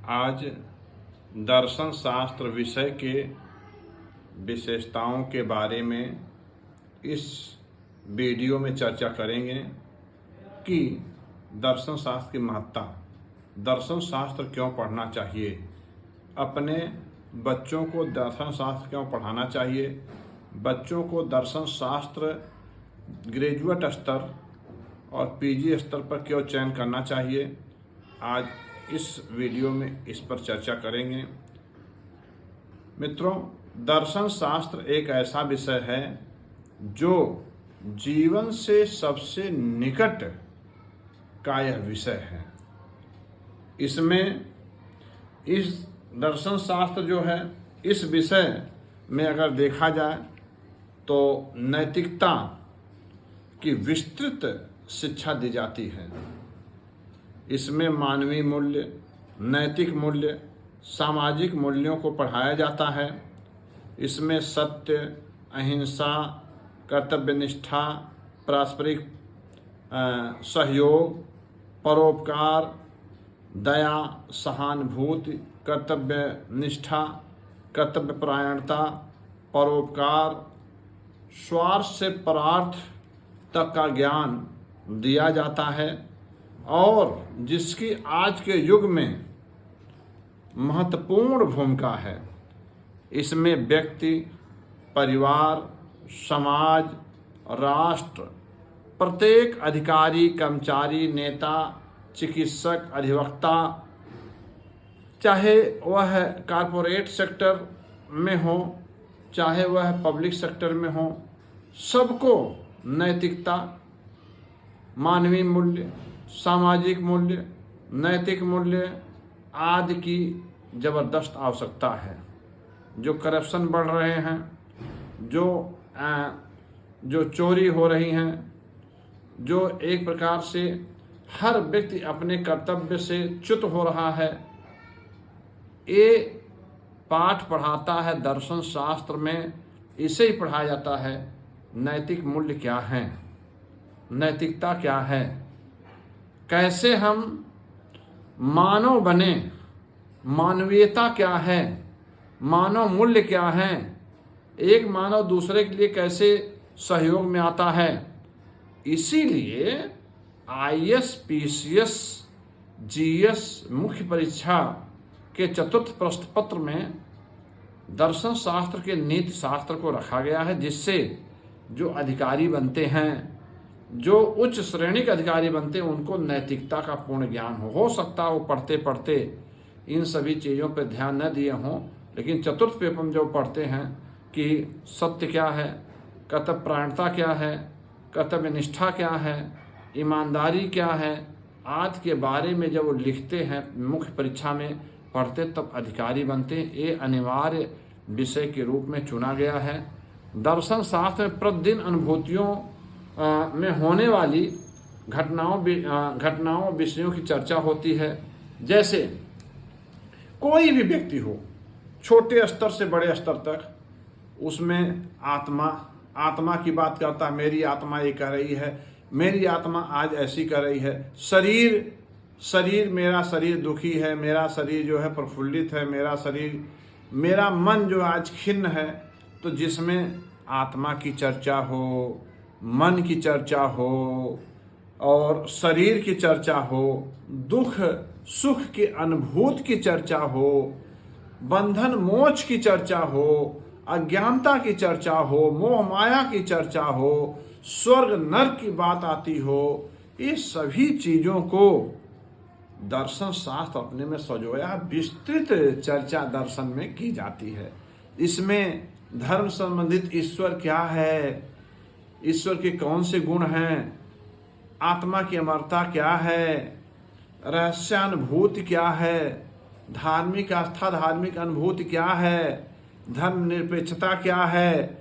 आज दर्शन शास्त्र विषय के विशेषताओं के बारे में इस वीडियो में चर्चा करेंगे कि दर्शन शास्त्र की महत्ता, दर्शन शास्त्र क्यों पढ़ना चाहिए, अपने बच्चों को दर्शन शास्त्र क्यों पढ़ाना चाहिए, बच्चों को दर्शन शास्त्र ग्रेजुएट स्तर और पीजी स्तर पर क्यों चयन करना चाहिए। आज इस वीडियो में इस पर चर्चा करेंगे। मित्रों, दर्शन शास्त्र एक ऐसा विषय है जो जीवन से सबसे निकट का यह विषय है। इसमें इस दर्शन शास्त्र जो है, इस विषय में अगर देखा जाए तो नैतिकता की विस्तृत शिक्षा दी जाती है। इसमें मानवीय मूल्य, नैतिक मूल्य, सामाजिक मूल्यों को पढ़ाया जाता है। इसमें सत्य, अहिंसा, कर्तव्यनिष्ठा, पारस्परिक सहयोग, परोपकार, दया, सहानुभूति, कर्तव्यनिष्ठा, कर्तव्यपरायणता, परोपकार, स्वार्थ से परार्थ तक का ज्ञान दिया जाता है और जिसकी आज के युग में महत्वपूर्ण भूमिका है। इसमें व्यक्ति, परिवार, समाज, राष्ट्र, प्रत्येक अधिकारी, कर्मचारी, नेता, चिकित्सक, अधिवक्ता, चाहे वह कॉरपोरेट सेक्टर में हो, चाहे वह पब्लिक सेक्टर में हो, सबको नैतिकता, मानवीय मूल्य, सामाजिक मूल्य, नैतिक मूल्य आदि की ज़बरदस्त आवश्यकता है। जो करप्शन बढ़ रहे हैं, जो चोरी हो रही हैं, जो एक प्रकार से हर व्यक्ति अपने कर्तव्य से च्युत हो रहा है, ये पाठ पढ़ाता है दर्शन शास्त्र में। इसे ही पढ़ाया जाता है नैतिक मूल्य क्या हैं, नैतिकता क्या है, कैसे हम मानव बने, मानवीयता क्या है, मानव मूल्य क्या है, एक मानव दूसरे के लिए कैसे सहयोग में आता है। इसीलिए आईएएस, पीसीएस, जीएस मुख्य परीक्षा के चतुर्थ प्रश्न पत्र में दर्शन शास्त्र के नीति शास्त्र को रखा गया है, जिससे जो अधिकारी बनते हैं, जो उच्च श्रेणी के अधिकारी बनते हैं, उनको नैतिकता का पूर्ण ज्ञान हो सकता है वो पढ़ते पढ़ते इन सभी चीज़ों पर ध्यान न दिए हों, लेकिन चतुर्थ पेपर में जो पढ़ते हैं कि सत्य क्या है, कर्तव्यपरायणता क्या है, कर्तव्यनिष्ठा क्या है, ईमानदारी क्या है, आदि के बारे में जब वो लिखते हैं, मुख्य परीक्षा में पढ़ते, तब अधिकारी बनते हैं। ये अनिवार्य विषय के रूप में चुना गया है। दर्शन शास्त्र में प्रतिदिन अनुभूतियों में होने वाली घटनाओं विषयों की चर्चा होती है। जैसे कोई भी व्यक्ति हो, छोटे स्तर से बड़े स्तर तक, उसमें आत्मा की बात करता है। मेरी आत्मा ये कर रही है, मेरी आत्मा आज ऐसी कर रही है। शरीर मेरा शरीर दुखी है, मेरा शरीर जो है प्रफुल्लित है, मेरा मन जो आज खिन्न है। तो जिसमें आत्मा की चर्चा हो, मन की चर्चा हो और शरीर की चर्चा हो, दुख सुख की अनुभूति की चर्चा हो, बंधन मोक्ष की चर्चा हो, अज्ञानता की चर्चा हो, मोह माया की चर्चा हो, स्वर्ग नरक की बात आती हो, ये सभी चीज़ों को दर्शन शास्त्र अपने में सजोया, विस्तृत चर्चा दर्शन में की जाती है। इसमें धर्म संबंधित ईश्वर क्या है, ईश्वर के कौन से गुण हैं, आत्मा की अमरता क्या है, रहस्यानुभूति क्या है, धार्मिक आस्था, धार्मिक अनुभूति क्या है, धर्मनिरपेक्षता क्या है,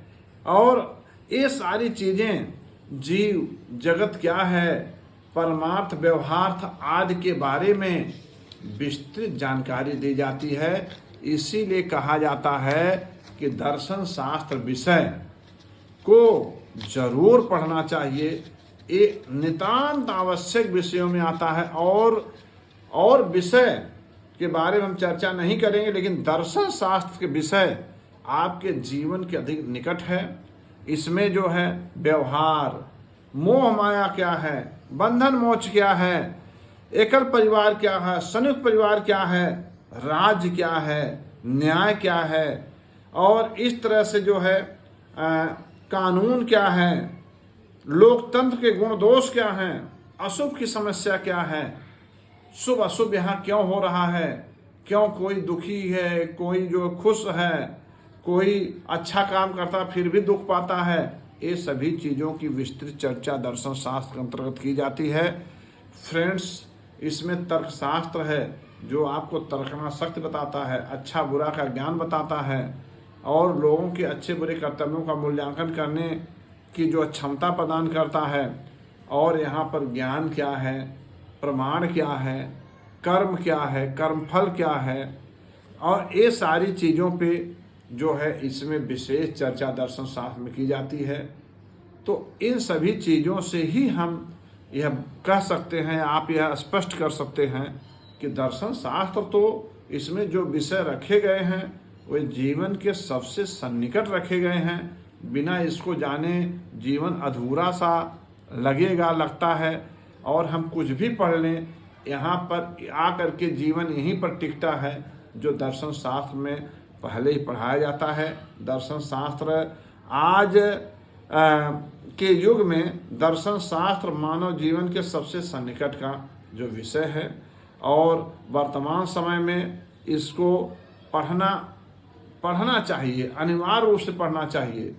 और ये सारी चीज़ें, जीव जगत क्या है, परमार्थ व्यवहार्थ आदि के बारे में विस्तृत जानकारी दी जाती है। इसीलिए कहा जाता है कि दर्शन शास्त्र विषय को जरूर पढ़ना चाहिए। ये नितांत आवश्यक विषयों में आता है और विषय के बारे में हम चर्चा नहीं करेंगे, लेकिन दर्शन शास्त्र के विषय आपके जीवन के अधिक निकट है। इसमें जो है व्यवहार, मोह माया क्या है, बंधन मोक्ष क्या है, एकल परिवार क्या है, संयुक्त परिवार क्या है, राज्य क्या है, न्याय क्या है, और इस तरह से जो है कानून क्या है, लोकतंत्र के गुण दोष क्या हैं, अशुभ की समस्या क्या है, शुभ अशुभ यहाँ क्यों हो रहा है, क्यों कोई दुखी है, कोई जो खुश है, कोई अच्छा काम करता फिर भी दुख पाता है, ये सभी चीज़ों की विस्तृत चर्चा दर्शन शास्त्र के अंतर्गत की जाती है। फ्रेंड्स, इसमें तर्कशास्त्र है जो आपको तर्कना शक्ति बताता है, अच्छा बुरा का ज्ञान बताता है, और लोगों के अच्छे बुरे कर्तव्यों का मूल्यांकन करने की जो क्षमता प्रदान करता है। और यहाँ पर ज्ञान क्या है, प्रमाण क्या है, कर्म क्या है, कर्मफल क्या है, और ये सारी चीज़ों पे जो है इसमें विशेष चर्चा दर्शन शास्त्र में की जाती है। तो इन सभी चीज़ों से ही हम यह कह सकते हैं, आप यह स्पष्ट कर सकते हैं कि दर्शन शास्त्र तो इसमें जो विषय रखे गए हैं वे जीवन के सबसे सन्निकट रखे गए हैं। बिना इसको जाने जीवन अधूरा सा लगेगा, लगता है, और हम कुछ भी पढ़ लें यहाँ पर आकर के जीवन यहीं पर टिकता है जो दर्शन शास्त्र में पहले ही पढ़ाया जाता है। दर्शन शास्त्र आज के युग में दर्शन शास्त्र मानव जीवन के सबसे सन्निकट का जो विषय है, और वर्तमान समय में इसको पढ़ना चाहिए, अनिवार्य रूप से पढ़ना चाहिए।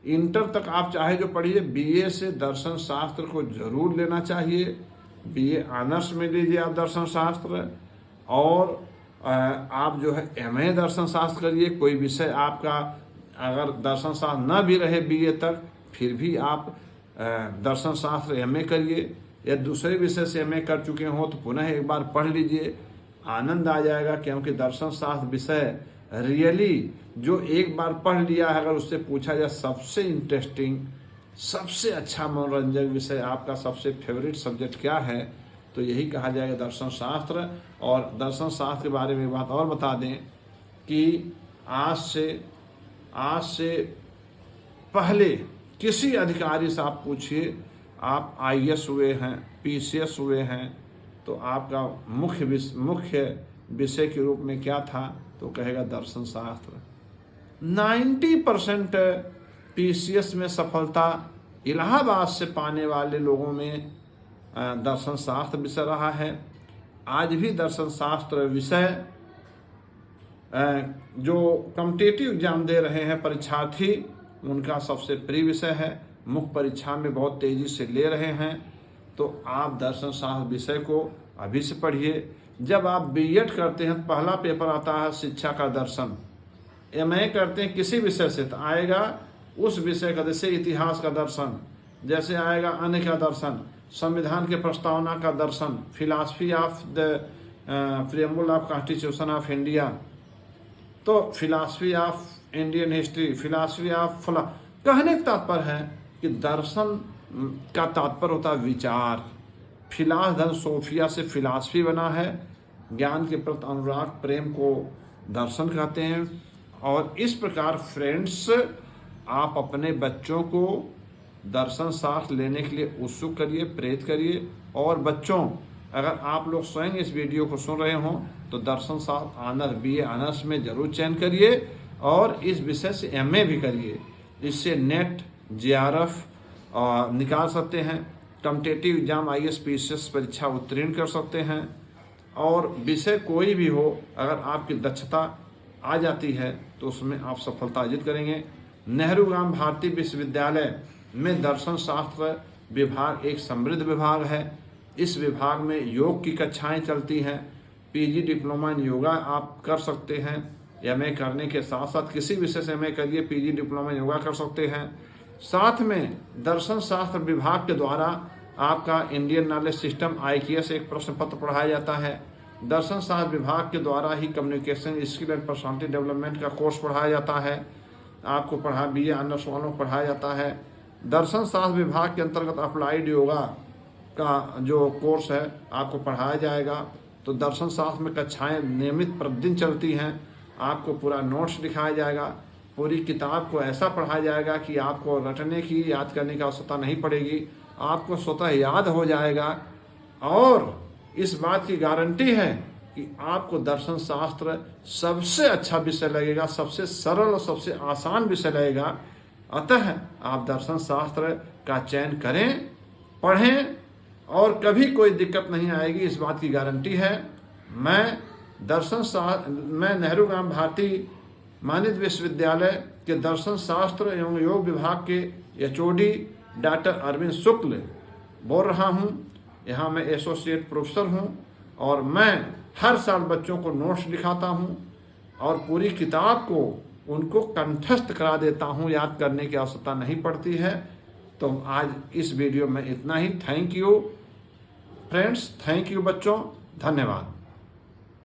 इंटर तक आप चाहे जो पढ़िए, बीए से दर्शन शास्त्र को जरूर लेना चाहिए। बीए ऑनर्स में लीजिए आप दर्शन शास्त्र, और आप जो है एमए दर्शन शास्त्र करिए। कोई विषय आपका अगर दर्शन शास्त्र न भी रहे बीए तक, फिर भी आप दर्शन शास्त्र एमए करिए, या दूसरे विषय से एमए कर चुके हो तो पुनः एक बार पढ़ लीजिए, आनंद आ जाएगा। क्योंकि दर्शन शास्त्र विषय रियली जो एक बार पढ़ लिया है, अगर उससे पूछा जाए सबसे इंटरेस्टिंग, सबसे अच्छा मनोरंजक विषय, आपका सबसे फेवरेट सब्जेक्ट क्या है, तो यही कहा जाएगा दर्शन शास्त्र। और दर्शन शास्त्र के बारे में बात और बता दें कि आज से पहले किसी अधिकारी से आप पूछिए, आप आईएएस हुए हैं, पीसीएस हुए हैं, तो आपका मुख्य विषय के रूप में क्या था, तो कहेगा दर्शन शास्त्र। 90% पीसीएस में सफलता इलाहाबाद से पाने वाले लोगों में दर्शन शास्त्र विषय रहा है। आज भी दर्शन शास्त्र विषय जो कॉम्पिटिटिव एग्जाम दे रहे हैं परीक्षार्थी, उनका सबसे प्रिय विषय है। मुख्य परीक्षा में बहुत तेजी से ले रहे हैं, तो आप दर्शन शास्त्र विषय को अभी से पढ़िए। जब आप बीएड करते हैं तो पहला पेपर आता है शिक्षा का दर्शन। एमए करते हैं किसी विषय से तो आएगा उस विषय का, जैसे इतिहास का दर्शन, जैसे आएगा अन्य का दर्शन, संविधान के प्रस्तावना का दर्शन, philosophy of the preamble of constitution of India, तो philosophy of Indian history, philosophy of कहने का तात्पर्य है कि दर्शन का तात्पर्य होता है विचार। फिलासफन सोफिया से फिलॉसफी बना है, ज्ञान के प्रति अनुराग प्रेम को दर्शन कहते हैं। और इस प्रकार फ्रेंड्स, आप अपने बच्चों को दर्शन शास्त्र लेने के लिए उत्सुक करिए, प्रेरित करिए। और बच्चों, अगर आप लोग स्वयं इस वीडियो को सुन रहे हों तो दर्शन शास्त्र ऑनर्स, बीए ऑनर्स में जरूर चयन करिए, और इस विषय से एमए भी करिए। इससे नेट, जेआरएफ निकाल सकते हैं, कॉम्पिटिटिव एग्जाम आईएएस पीसीएस परीक्षा उत्तीर्ण कर सकते हैं। और विषय कोई भी हो, अगर आपकी दक्षता आ जाती है तो उसमें आप सफलता अर्जित करेंगे। नेहरू गांव भारतीय विश्वविद्यालय में दर्शन शास्त्र विभाग एक समृद्ध विभाग है। इस विभाग में योग की कक्षाएं चलती हैं। पीजी डिप्लोमा इन योगा आप कर सकते हैं। एमए करने के साथ साथ किसी विषय से एमए करिए, पीजी डिप्लोमा इन योगा कर सकते हैं। साथ में दर्शन शास्त्र विभाग के द्वारा आपका इंडियन नॉलेज सिस्टम IQS एक प्रश्न पत्र पढ़ाया जाता है। दर्शन शास्त्र विभाग के द्वारा ही communication skill and personality development का कोर्स पढ़ाया जाता है। आपको बीए ऑनर्स वालों को पढ़ाया जाता है। दर्शन शास्त्र विभाग के अंतर्गत अप्लाइड योगा का जो कोर्स है आपको पढ़ाया जाएगा। तो दर्शन शास्त्र में कक्षाएं नियमित प्रतिदिन चलती हैं। आपको पूरा नोट्स दिखाया जाएगा, पूरी किताब को ऐसा पढ़ाया जाएगा कि आपको रटने की, याद करने की आवश्यकता नहीं पड़ेगी, आपको स्वतः याद हो जाएगा। और इस बात की गारंटी है कि आपको दर्शन शास्त्र सबसे अच्छा विषय लगेगा, सबसे सरल और सबसे आसान विषय लगेगा। अतः आप दर्शन शास्त्र का चयन करें, पढ़ें और कभी कोई दिक्कत नहीं आएगी, इस बात की गारंटी है। मैं नेहरू ग्राम भारती मानद विश्वविद्यालय के दर्शन शास्त्र एवं योग विभाग के एचओडी डॉक्टर अरविंद शुक्ल बोल रहा हूँ। यहाँ मैं एसोसिएट प्रोफेसर हूँ और मैं हर साल बच्चों को नोट्स लिखाता हूँ और पूरी किताब को उनको कंठस्थ करा देता हूँ, याद करने की आवश्यकता नहीं पड़ती है। तो आज इस वीडियो में इतना ही। Thank you friends, thank you बच्चों, धन्यवाद।